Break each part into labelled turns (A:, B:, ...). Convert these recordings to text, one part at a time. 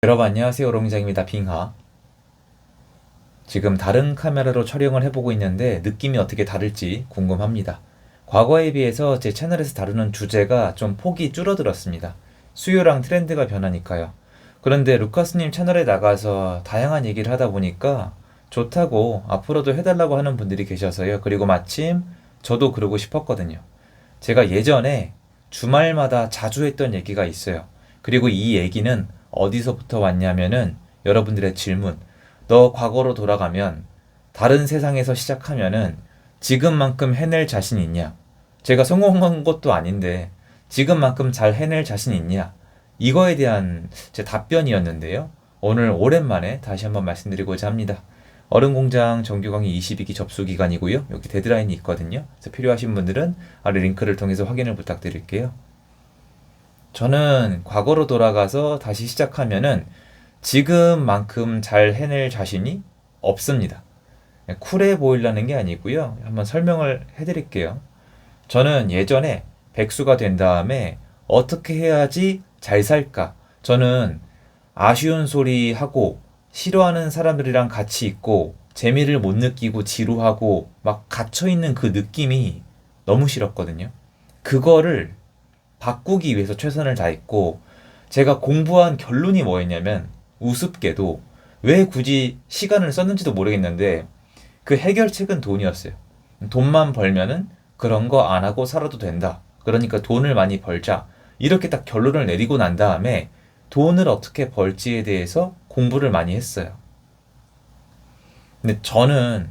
A: 여러분 안녕하세요. 롱장입니다. 빙하. 지금 다른 카메라로 촬영을 해보고 있는데 느낌이 어떻게 다를지 궁금합니다. 과거에 비해서 제 채널에서 다루는 주제가 좀 폭이 줄어들었습니다. 수요랑 트렌드가 변하니까요. 그런데 루카스님 채널에 나가서 다양한 얘기를 하다 보니까 좋다고 앞으로도 해달라고 하는 분들이 계셔서요. 그리고 마침 저도 그러고 싶었거든요. 제가 예전에 주말마다 자주 했던 얘기가 있어요. 그리고 이 얘기는 어디서부터 왔냐면은 여러분들의 질문. 너 과거로 돌아가면 다른 세상에서 시작하면은 지금만큼 해낼 자신 있냐? 제가 성공한 것도 아닌데 지금만큼 잘 해낼 자신 있냐? 이거에 대한 제 답변이었는데요. 오늘 오랜만에 다시 한번 말씀드리고자 합니다. 얼음공장 정규 강의 22기 접수 기간이고요. 여기 데드라인이 있거든요. 그래서 필요하신 분들은 아래 링크를 통해서 확인을 부탁드릴게요. 저는 과거로 돌아가서 다시 시작하면은 지금만큼 잘 해낼 자신이 없습니다. 쿨해 보이려는 게 아니고요. 한번 설명을 해드릴게요. 저는 예전에 백수가 된 다음에 어떻게 해야지 잘 살까? 저는 아쉬운 소리 하고 싫어하는 사람들이랑 같이 있고 재미를 못 느끼고 지루하고 막 갇혀있는 그 느낌이 너무 싫었거든요. 그거를 바꾸기 위해서 최선을 다했고 제가 공부한 결론이 뭐였냐면 우습게도 왜 굳이 시간을 썼는지도 모르겠는데 그 해결책은 돈이었어요. 돈만 벌면은 그런 거 안 하고 살아도 된다. 그러니까 돈을 많이 벌자. 이렇게 딱 결론을 내리고 난 다음에 돈을 어떻게 벌지에 대해서 공부를 많이 했어요. 근데 저는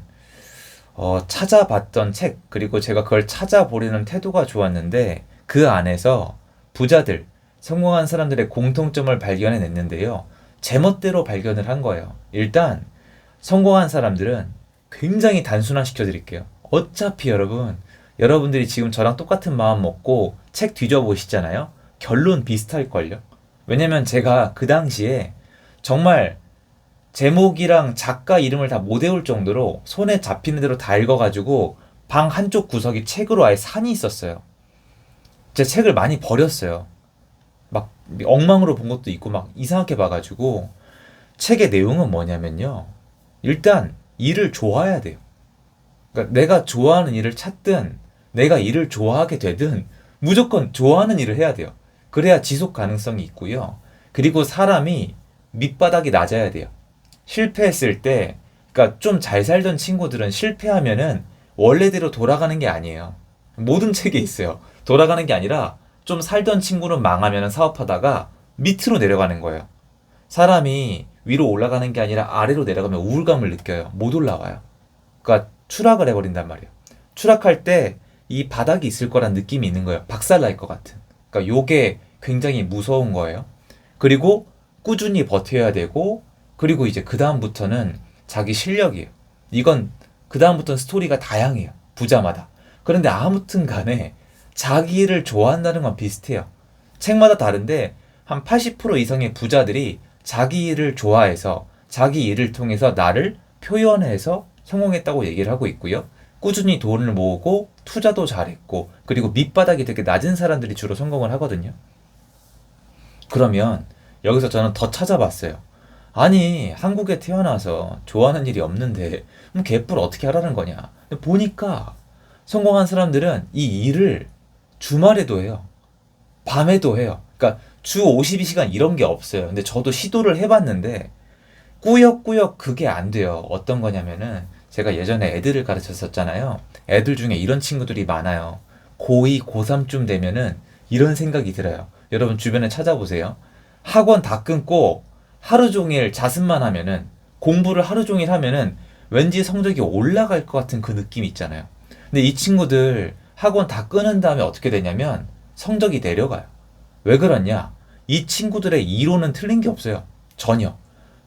A: 찾아봤던 책, 그리고 제가 그걸 찾아보려는 태도가 좋았는데 그 안에서 부자들, 성공한 사람들의 공통점을 발견해냈는데요. 제멋대로 발견을 한 거예요. 일단 성공한 사람들은 굉장히 단순화시켜 드릴게요. 어차피 여러분들이 지금 저랑 똑같은 마음 먹고 책 뒤져보시잖아요. 결론 비슷할걸요. 왜냐면 제가 그 당시에 정말 제목이랑 작가 이름을 다 못 외울 정도로 손에 잡히는 대로 다 읽어가지고 방 한쪽 구석이 책으로 아예 산이 있었어요. 제 책을 많이 버렸어요. 막 엉망으로 본 것도 있고 막 이상하게 봐가지고 책의 내용은 뭐냐면요. 일단 일을 좋아해야 돼요. 그러니까 내가 좋아하는 일을 찾든 내가 일을 좋아하게 되든 무조건 좋아하는 일을 해야 돼요. 그래야 지속 가능성이 있고요. 그리고 사람이 밑바닥이 낮아야 돼요. 실패했을 때, 그러니까 좀 잘 살던 친구들은 실패하면은 원래대로 돌아가는 게 아니에요. 모든 책에 있어요. 돌아가는 게 아니라 좀 살던 친구는 망하면 사업하다가 밑으로 내려가는 거예요. 사람이 위로 올라가는 게 아니라 아래로 내려가면 우울감을 느껴요. 못 올라와요. 그러니까 추락을 해버린단 말이에요. 추락할 때 이 바닥이 있을 거란 느낌이 있는 거예요. 박살날 것 같은. 그러니까 요게 굉장히 무서운 거예요. 그리고 꾸준히 버텨야 되고, 그리고 이제 그 다음부터는 자기 실력이에요. 이건 그 다음부터는 스토리가 다양해요. 부자마다. 그런데 아무튼 간에 자기 일을 좋아한다는 건 비슷해요. 책마다 다른데 한 80% 이상의 부자들이 자기 일을 좋아해서 자기 일을 통해서 나를 표현해서 성공했다고 얘기를 하고 있고요. 꾸준히 돈을 모으고 투자도 잘했고 그리고 밑바닥이 되게 낮은 사람들이 주로 성공을 하거든요. 그러면 여기서 저는 더 찾아봤어요. 아니 한국에 태어나서 좋아하는 일이 없는데 그럼 개뿔 어떻게 하라는 거냐. 근데 보니까 성공한 사람들은 이 일을 주말에도 해요. 밤에도 해요. 그러니까 주 52시간 이런 게 없어요. 근데 저도 시도를 해봤는데 꾸역꾸역 그게 안 돼요. 어떤 거냐면은 제가 예전에 애들을 가르쳤었잖아요. 애들 중에 이런 친구들이 많아요. 고2, 고3쯤 되면은 이런 생각이 들어요. 여러분 주변에 찾아보세요. 학원 다 끊고 하루 종일 자습만 하면은 공부를 하루 종일 하면은 왠지 성적이 올라갈 것 같은 그 느낌 있잖아요. 근데 이 친구들 학원 다 끊은 다음에 어떻게 되냐면 성적이 내려가요. 왜 그러냐? 이 친구들의 이론은 틀린 게 없어요. 전혀.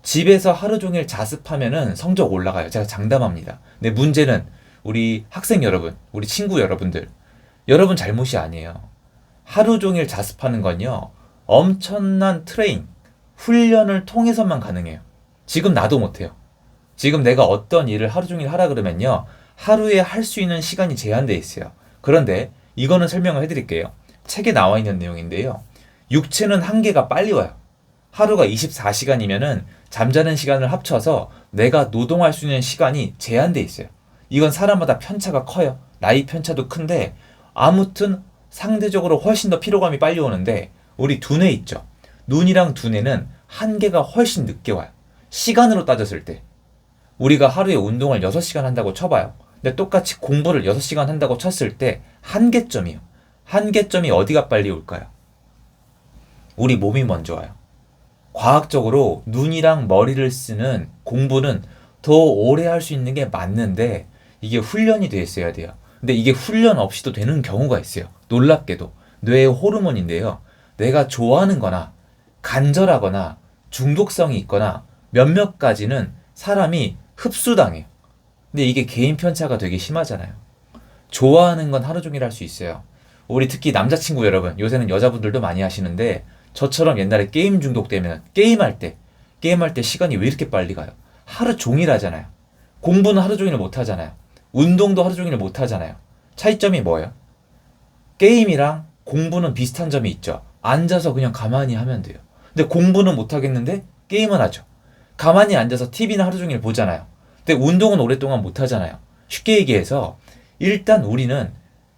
A: 집에서 하루 종일 자습하면은 성적 올라가요. 제가 장담합니다. 근데 문제는 우리 학생 여러분, 우리 친구 여러분들, 여러분 잘못이 아니에요. 하루 종일 자습하는 건요, 엄청난 훈련을 통해서만 가능해요. 지금 나도 못해요. 지금 내가 어떤 일을 하루 종일 하라 그러면요, 하루에 할 수 있는 시간이 제한되어 있어요. 그런데 이거는 설명을 해드릴게요. 책에 나와 있는 내용인데요. 육체는 한계가 빨리 와요. 하루가 24시간이면은 잠자는 시간을 합쳐서 내가 노동할 수 있는 시간이 제한돼 있어요. 이건 사람마다 편차가 커요. 나이 편차도 큰데 아무튼 상대적으로 훨씬 더 피로감이 빨리 오는데 우리 두뇌 있죠. 눈이랑 두뇌는 한계가 훨씬 늦게 와요. 시간으로 따졌을 때 우리가 하루에 운동을 6시간 한다고 쳐봐요. 근데 똑같이 공부를 6시간 한다고 쳤을 때 한계점이요. 한계점이 어디가 빨리 올까요? 우리 몸이 먼저 와요. 과학적으로 눈이랑 머리를 쓰는 공부는 더 오래 할 수 있는 게 맞는데 이게 훈련이 돼 있어야 돼요. 근데 이게 훈련 없이도 되는 경우가 있어요. 놀랍게도 뇌의 호르몬인데요. 내가 좋아하는 거나 간절하거나 중독성이 있거나 몇몇 가지는 사람이 흡수당해요. 근데 이게 개인 편차가 되게 심하잖아요. 좋아하는 건 하루 종일 할 수 있어요. 우리 특히 남자친구 여러분, 요새는 여자분들도 많이 하시는데 저처럼 옛날에 게임 중독되면 게임할 때 시간이 왜 이렇게 빨리 가요? 하루 종일 하잖아요. 공부는 하루 종일 못 하잖아요. 운동도 하루 종일 못 하잖아요. 차이점이 뭐예요? 게임이랑 공부는 비슷한 점이 있죠. 앉아서 그냥 가만히 하면 돼요. 근데 공부는 못 하겠는데 게임은 하죠. 가만히 앉아서 TV는 하루 종일 보잖아요. 근데 운동은 오랫동안 못 하잖아요. 쉽게 얘기해서 일단 우리는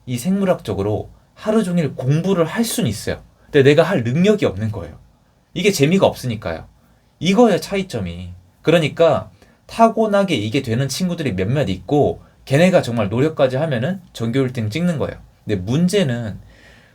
A: 이 생물학적으로 하루 종일 공부를 할 수는 있어요. 근데 내가 할 능력이 없는 거예요. 이게 재미가 없으니까요. 이거야 차이점이. 그러니까 타고나게 이게 되는 친구들이 몇몇 있고 걔네가 정말 노력까지 하면은 전교 1등 찍는 거예요. 근데 문제는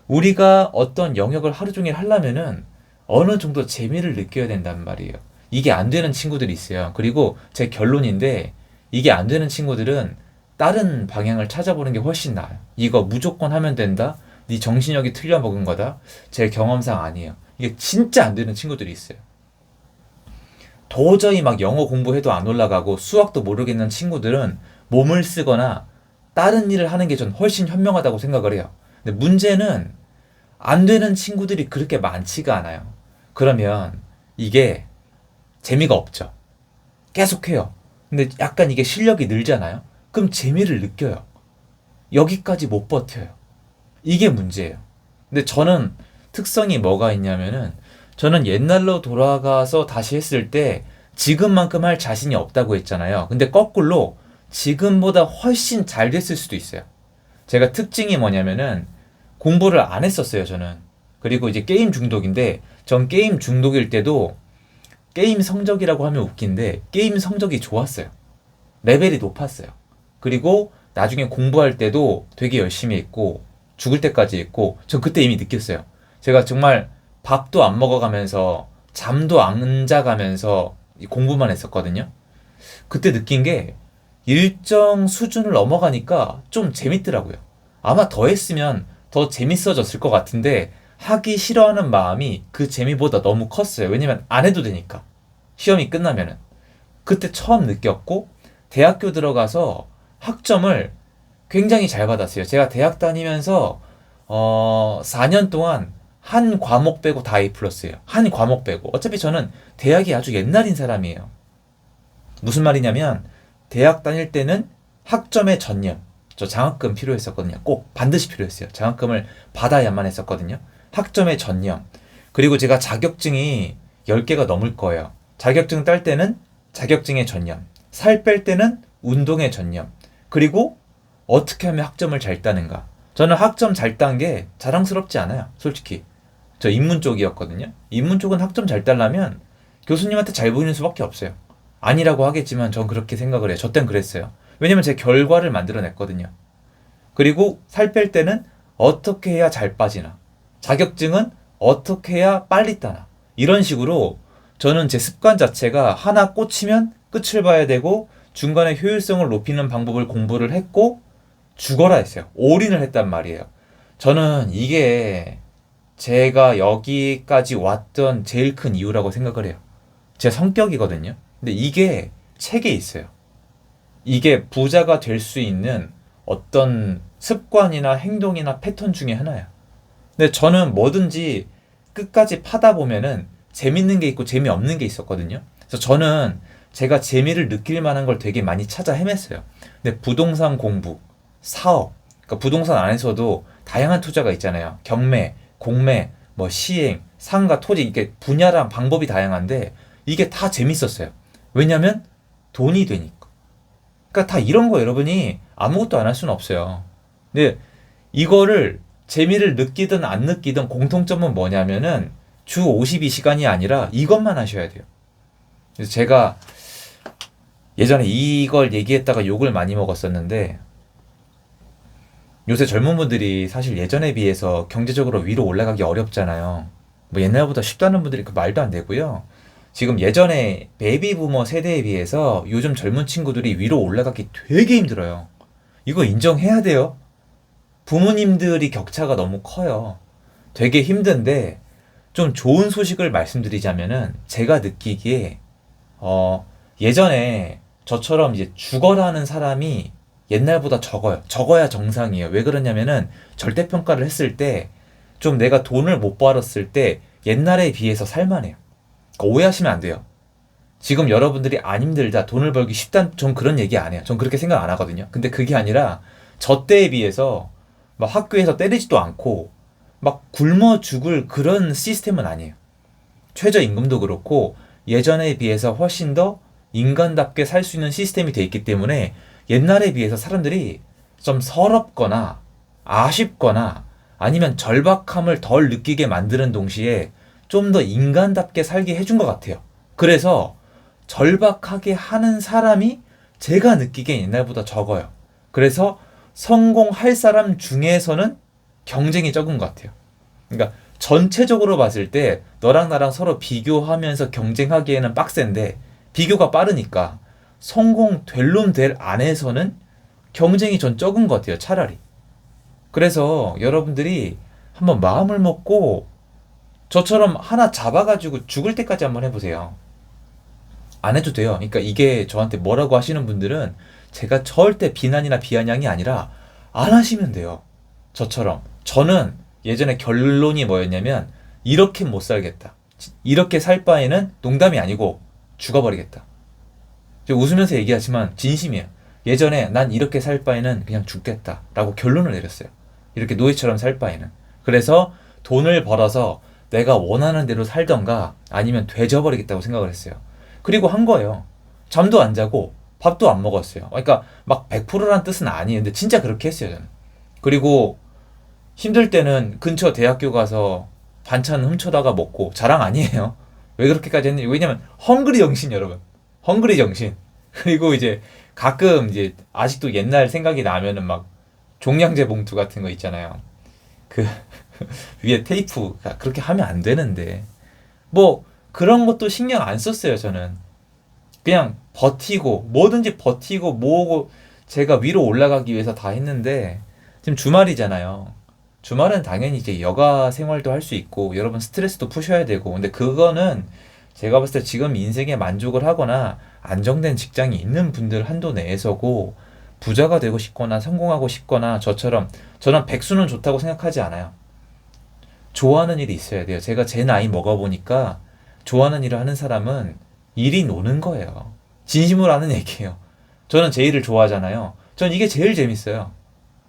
A: 우리가 어떤 영역을 하루 종일 하려면은 어느 정도 재미를 느껴야 된단 말이에요. 이게 안 되는 친구들이 있어요. 그리고 제 결론인데 이게 안 되는 친구들은 다른 방향을 찾아보는 게 훨씬 나아요. 이거 무조건 하면 된다? 네 정신력이 틀려먹은 거다? 제 경험상 아니에요. 이게 진짜 안 되는 친구들이 있어요. 도저히 막 영어 공부해도 안 올라가고 수학도 모르겠는 친구들은 몸을 쓰거나 다른 일을 하는 게 전 훨씬 현명하다고 생각을 해요. 근데 문제는 안 되는 친구들이 그렇게 많지가 않아요. 그러면 이게 재미가 없죠. 계속해요. 근데 약간 이게 실력이 늘잖아요. 그럼 재미를 느껴요. 여기까지 못 버텨요. 이게 문제예요. 근데 저는 특성이 뭐가 있냐면은 저는 옛날로 돌아가서 다시 했을 때 지금만큼 할 자신이 없다고 했잖아요. 근데 거꾸로 지금보다 훨씬 잘 됐을 수도 있어요. 제가 특징이 뭐냐면은 공부를 안 했었어요, 저는. 그리고 이제 게임 중독인데 전 게임 중독일 때도 게임 성적이라고 하면 웃긴데 게임 성적이 좋았어요. 레벨이 높았어요. 그리고 나중에 공부할 때도 되게 열심히 했고 죽을 때까지 했고 전 그때 이미 느꼈어요. 제가 정말 밥도 안 먹어가면서 잠도 안 자가면서 공부만 했었거든요. 그때 느낀 게 일정 수준을 넘어가니까 좀 재밌더라고요. 아마 더 했으면 더 재밌어졌을 것 같은데 하기 싫어하는 마음이 그 재미보다 너무 컸어요. 왜냐면 안 해도 되니까. 시험이 끝나면은. 그때 처음 느꼈고 대학교 들어가서 학점을 굉장히 잘 받았어요. 제가 대학 다니면서 4년 동안 한 과목 빼고 다 A 플러스예요. 한 과목 빼고. 어차피 저는 대학이 아주 옛날인 사람이에요. 무슨 말이냐면 대학 다닐 때는 학점에 전념. 저 장학금 필요했었거든요. 꼭 반드시 필요했어요. 장학금을 받아야만 했었거든요. 학점에 전념. 그리고 제가 자격증이 10개가 넘을 거예요. 자격증 딸 때는 자격증에 전념. 살 뺄 때는 운동에 전념. 그리고 어떻게 하면 학점을 잘 따는가. 저는 학점 잘 딴 게 자랑스럽지 않아요. 솔직히. 저 인문 쪽이었거든요. 인문 쪽은 학점 잘 따려면 교수님한테 잘 보이는 수밖에 없어요. 아니라고 하겠지만 전 그렇게 생각을 해요. 저 땐 그랬어요. 왜냐면 제 결과를 만들어냈거든요. 그리고 살 뺄 때는 어떻게 해야 잘 빠지나. 자격증은 어떻게 해야 빨리 따나. 이런 식으로 저는 제 습관 자체가 하나 꽂히면 끝을 봐야 되고 중간에 효율성을 높이는 방법을 공부를 했고 죽어라 했어요. 올인을 했단 말이에요. 저는 이게 제가 여기까지 왔던 제일 큰 이유라고 생각을 해요. 제 성격이거든요. 근데 이게 책에 있어요. 이게 부자가 될 수 있는 어떤 습관이나 행동이나 패턴 중에 하나야. 근데 저는 뭐든지 끝까지 파다 보면은 재밌는 게 있고 재미없는 게 있었거든요. 그래서 저는 제가 재미를 느낄 만한 걸 되게 많이 찾아 헤맸어요. 근데 부동산 공부, 사업, 그러니까 부동산 안에서도 다양한 투자가 있잖아요. 경매, 공매, 뭐 시행, 상가, 토지 이게 분야랑 방법이 다양한데 이게 다 재밌었어요. 왜냐면 돈이 되니까. 그러니까 다 이런 거 여러분이 아무것도 안 할 수는 없어요. 근데 이거를 재미를 느끼든 안 느끼든 공통점은 뭐냐면은 주 52시간이 아니라 이것만 하셔야 돼요. 그래서 제가 예전에 이걸 얘기했다가 욕을 많이 먹었었는데 요새 젊은 분들이 사실 예전에 비해서 경제적으로 위로 올라가기 어렵잖아요. 뭐 옛날보다 쉽다는 분들이 그 말도 안 되고요. 지금 예전에 베이비 부머 세대에 비해서 요즘 젊은 친구들이 위로 올라가기 되게 힘들어요. 이거 인정해야 돼요. 부모님들이 격차가 너무 커요. 되게 힘든데 좀 좋은 소식을 말씀드리자면은 제가 느끼기에 예전에 저처럼 이제 죽어라는 사람이 옛날보다 적어요. 적어야 정상이에요. 왜 그러냐면은 절대평가를 했을 때 좀 내가 돈을 못 벌었을 때 옛날에 비해서 살만해요. 그러니까 오해하시면 안 돼요. 지금 여러분들이 안 힘들다, 돈을 벌기 쉽다, 전 그런 얘기 안 해요. 전 그렇게 생각 안 하거든요. 근데 그게 아니라 저 때에 비해서 막 학교에서 때리지도 않고 막 굶어 죽을 그런 시스템은 아니에요. 최저임금도 그렇고 예전에 비해서 훨씬 더 인간답게 살 수 있는 시스템이 돼 있기 때문에 옛날에 비해서 사람들이 좀 서럽거나 아쉽거나 아니면 절박함을 덜 느끼게 만드는 동시에 좀 더 인간답게 살게 해준 것 같아요. 그래서 절박하게 하는 사람이 제가 느끼기엔 옛날보다 적어요. 그래서 성공할 사람 중에서는 경쟁이 적은 것 같아요. 그러니까 전체적으로 봤을 때 너랑 나랑 서로 비교하면서 경쟁하기에는 빡센데 비교가 빠르니까 성공될 놈 될 안에서는 경쟁이 전 적은 것 같아요. 차라리. 그래서 여러분들이 한번 마음을 먹고 저처럼 하나 잡아가지고 죽을 때까지 한번 해보세요. 안 해도 돼요. 그러니까 이게 저한테 뭐라고 하시는 분들은 제가 절대 비난이나 비아냥이 아니라 안 하시면 돼요. 저처럼. 저는 예전에 결론이 뭐였냐면 이렇게 못 살겠다. 이렇게 살 바에는 농담이 아니고 죽어버리겠다. 제가 웃으면서 얘기하지만 진심이에요. 예전에 난 이렇게 살 바에는 그냥 죽겠다 라고 결론을 내렸어요. 이렇게 노예처럼 살 바에는. 그래서 돈을 벌어서 내가 원하는 대로 살던가 아니면 되져버리겠다고 생각을 했어요. 그리고 한 거예요. 잠도 안 자고 밥도 안 먹었어요. 그러니까 막 100%란 뜻은 아니에요. 근데 진짜 그렇게 했어요, 저는. 그리고 힘들 때는 근처 대학교 가서 반찬 훔쳐다가 먹고 자랑 아니에요. 왜 그렇게까지 했는지. 왜냐면 헝그리 정신 여러분. 헝그리 정신. 그리고 이제 가끔 이제 아직도 옛날 생각이 나면은 막 종량제 봉투 같은 거 있잖아요. 그 위에 테이프가 그렇게 하면 안 되는데 뭐 그런 것도 신경 안 썼어요. 저는 그냥 버티고 뭐든지 버티고 모으고 제가 위로 올라가기 위해서 다 했는데 지금 주말이잖아요. 주말은 당연히 이제 여가 생활도 할 수 있고 여러분 스트레스도 푸셔야 되고 근데 그거는 제가 봤을 때 지금 인생에 만족을 하거나 안정된 직장이 있는 분들 한도 내에서고 부자가 되고 싶거나 성공하고 싶거나 저처럼 저는 백수는 좋다고 생각하지 않아요. 좋아하는 일이 있어야 돼요. 제가 제 나이 먹어보니까 좋아하는 일을 하는 사람은 일이 노는 거예요. 진심으로 하는 얘기예요. 저는 제 일을 좋아하잖아요. 전 이게 제일 재밌어요.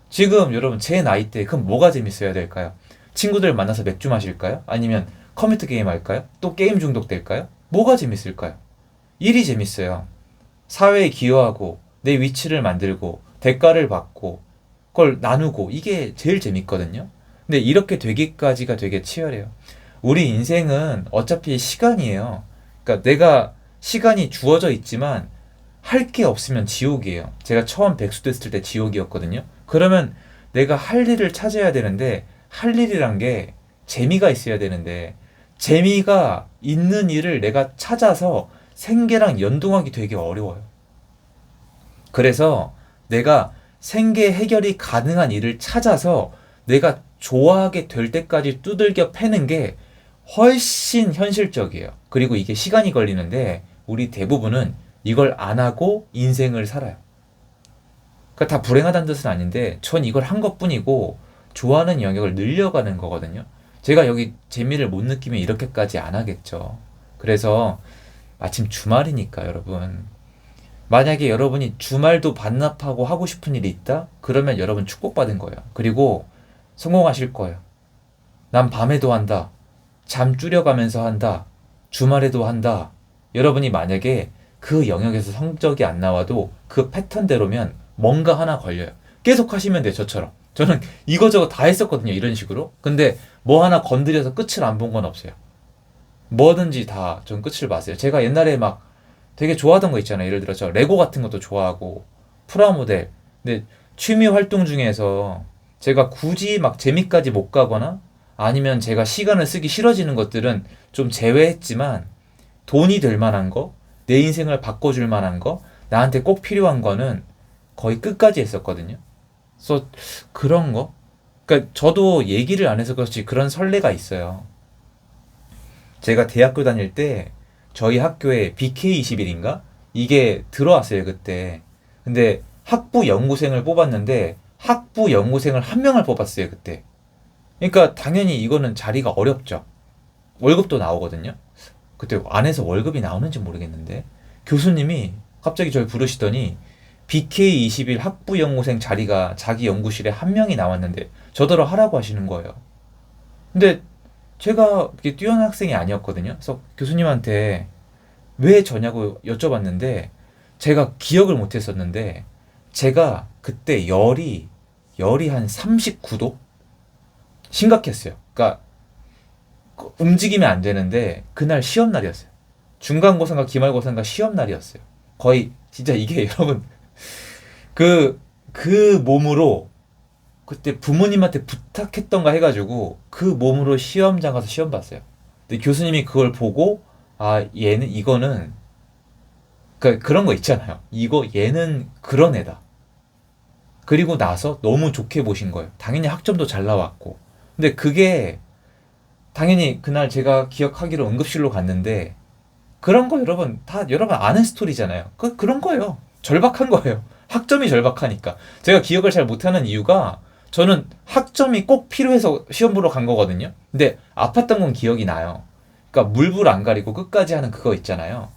A: 지금 여러분 제 나이 때 그럼 뭐가 재밌어야 될까요? 친구들 만나서 맥주 마실까요? 아니면 컴퓨터 게임 할까요? 또 게임 중독될까요? 뭐가 재밌을까요? 일이 재밌어요. 사회에 기여하고 내 위치를 만들고 대가를 받고 그걸 나누고 이게 제일 재밌거든요. 근데 이렇게 되기까지가 되게 치열해요. 우리 인생은 어차피 시간이에요. 그러니까 내가 시간이 주어져 있지만 할 게 없으면 지옥이에요. 제가 처음 백수 됐을 때 지옥이었거든요. 그러면 내가 할 일을 찾아야 되는데 할 일이란 게 재미가 있어야 되는데 재미가 있는 일을 내가 찾아서 생계랑 연동하기 되게 어려워요. 그래서 내가 생계 해결이 가능한 일을 찾아서 내가 좋아하게 될 때까지 두들겨 패는 게 훨씬 현실적이에요. 그리고 이게 시간이 걸리는데 우리 대부분은 이걸 안 하고 인생을 살아요. 그러니까 다 불행하다는 뜻은 아닌데 전 이걸 한 것뿐이고 좋아하는 영역을 늘려가는 거거든요. 제가 여기 재미를 못 느끼면 이렇게까지 안 하겠죠. 그래서 마침 주말이니까 여러분 만약에 여러분이 주말도 반납하고 하고 싶은 일이 있다? 그러면 여러분 축복받은 거예요. 그리고 성공하실 거예요. 난 밤에도 한다. 잠 줄여가면서 한다. 주말에도 한다. 여러분이 만약에 그 영역에서 성적이 안 나와도 그 패턴대로면 뭔가 하나 걸려요. 계속 하시면 돼요, 저처럼. 저는 이거저거 다 했었거든요, 이런 식으로. 근데 뭐 하나 건드려서 끝을 안 본 건 없어요. 뭐든지 다 전 끝을 봤어요. 제가 옛날에 막 되게 좋아하던 거 있잖아요. 예를 들어 저 레고 같은 것도 좋아하고 프라모델. 근데 취미 활동 중에서 제가 굳이 막 재미까지 못 가거나 아니면 제가 시간을 쓰기 싫어지는 것들은 좀 제외했지만 돈이 될 만한 거, 내 인생을 바꿔줄 만한 거, 나한테 꼭 필요한 거는 거의 끝까지 했었거든요. 그래서 그런 거? 그러니까 저도 얘기를 안 해서 그렇지 그런 설레가 있어요. 제가 대학교 다닐 때 저희 학교에 BK21인가? 이게 들어왔어요, 그때. 근데 학부 연구생을 뽑았는데 학부 연구생을 한 명을 뽑았어요, 그때. 그러니까 당연히 이거는 자리가 어렵죠. 월급도 나오거든요. 그때 안에서 월급이 나오는지 모르겠는데 교수님이 갑자기 저를 부르시더니 BK21 학부 연구생 자리가 자기 연구실에 한 명이 나왔는데 저더러 하라고 하시는 거예요. 근데 제가 그렇게 뛰어난 학생이 아니었거든요. 그래서 교수님한테 왜 저냐고 여쭤봤는데 제가 기억을 못 했었는데 제가 그때 열이 한 39도 심각했어요. 그러니까 움직이면 안 되는데 그날 시험 날이었어요. 중간고사인가 기말고사인가 시험 날이었어요. 거의 진짜 이게 여러분 그 몸으로 그때 부모님한테 부탁했던가 해가지고 그 몸으로 시험장 가서 시험 봤어요. 근데 교수님이 그걸 보고 아 얘는 이거는 그러니까 그런 거 있잖아요. 이거 얘는 그런 애다. 그리고 나서 너무 좋게 보신 거예요. 당연히 학점도 잘 나왔고. 근데 그게 당연히 그날 제가 기억하기로 응급실로 갔는데 그런 거 여러분 다 여러분 아는 스토리잖아요. 그런 거예요. 절박한 거예요. 학점이 절박하니까. 제가 기억을 잘 못하는 이유가 저는 학점이 꼭 필요해서 시험 보러 간 거거든요. 근데 아팠던 건 기억이 나요. 그러니까 물불 안 가리고 끝까지 하는 그거 있잖아요.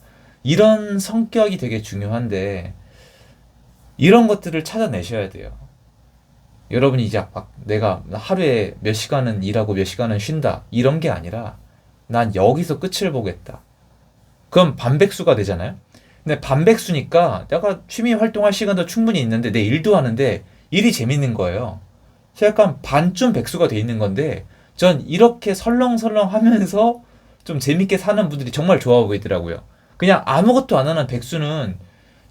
A: 이런 성격이 되게 중요한데 이런 것들을 찾아내셔야 돼요. 여러분이 이제 막 내가 하루에 몇 시간은 일하고 몇 시간은 쉰다 이런 게 아니라 난 여기서 끝을 보겠다. 그럼 반백수가 되잖아요. 근데 반백수니까 내가 취미 활동할 시간도 충분히 있는데 내 일도 하는데 일이 재밌는 거예요. 그래서 약간 반쯤 백수가 돼 있는 건데 전 이렇게 설렁설렁 하면서 좀 재밌게 사는 분들이 정말 좋아 보이더라고요. 그냥 아무것도 안 하는 백수는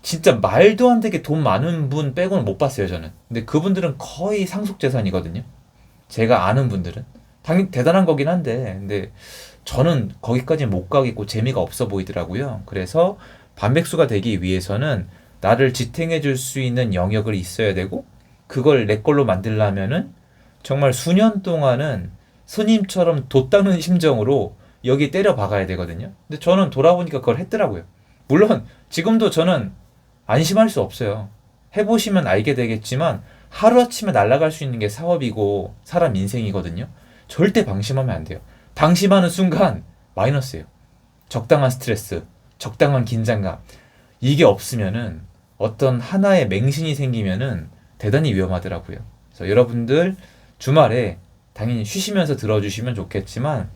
A: 진짜 말도 안 되게 돈 많은 분 빼고는 못 봤어요, 저는. 근데 그분들은 거의 상속재산이거든요. 제가 아는 분들은. 당연히 대단한 거긴 한데, 근데 저는 거기까지 못 가겠고 재미가 없어 보이더라고요. 그래서 반백수가 되기 위해서는 나를 지탱해 줄 수 있는 영역을 있어야 되고, 그걸 내 걸로 만들려면은 정말 수년 동안은 스님처럼 돛 닦는 심정으로 여기 때려 박아야 되거든요. 근데 저는 돌아보니까 그걸 했더라고요. 물론 지금도 저는 안심할 수 없어요. 해보시면 알게 되겠지만 하루아침에 날아갈 수 있는 게 사업이고 사람 인생이거든요. 절대 방심하면 안 돼요. 방심하는 순간 마이너스예요. 적당한 스트레스, 적당한 긴장감. 이게 없으면은 어떤 하나의 맹신이 생기면은 대단히 위험하더라고요. 그래서 여러분들 주말에 당연히 쉬시면서 들어주시면 좋겠지만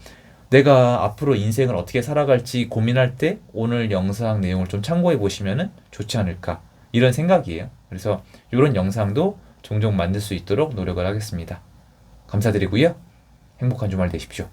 A: 내가 앞으로 인생을 어떻게 살아갈지 고민할 때 오늘 영상 내용을 좀 참고해 보시면 좋지 않을까 이런 생각이에요. 그래서 이런 영상도 종종 만들 수 있도록 노력을 하겠습니다. 감사드리고요. 행복한 주말 되십시오.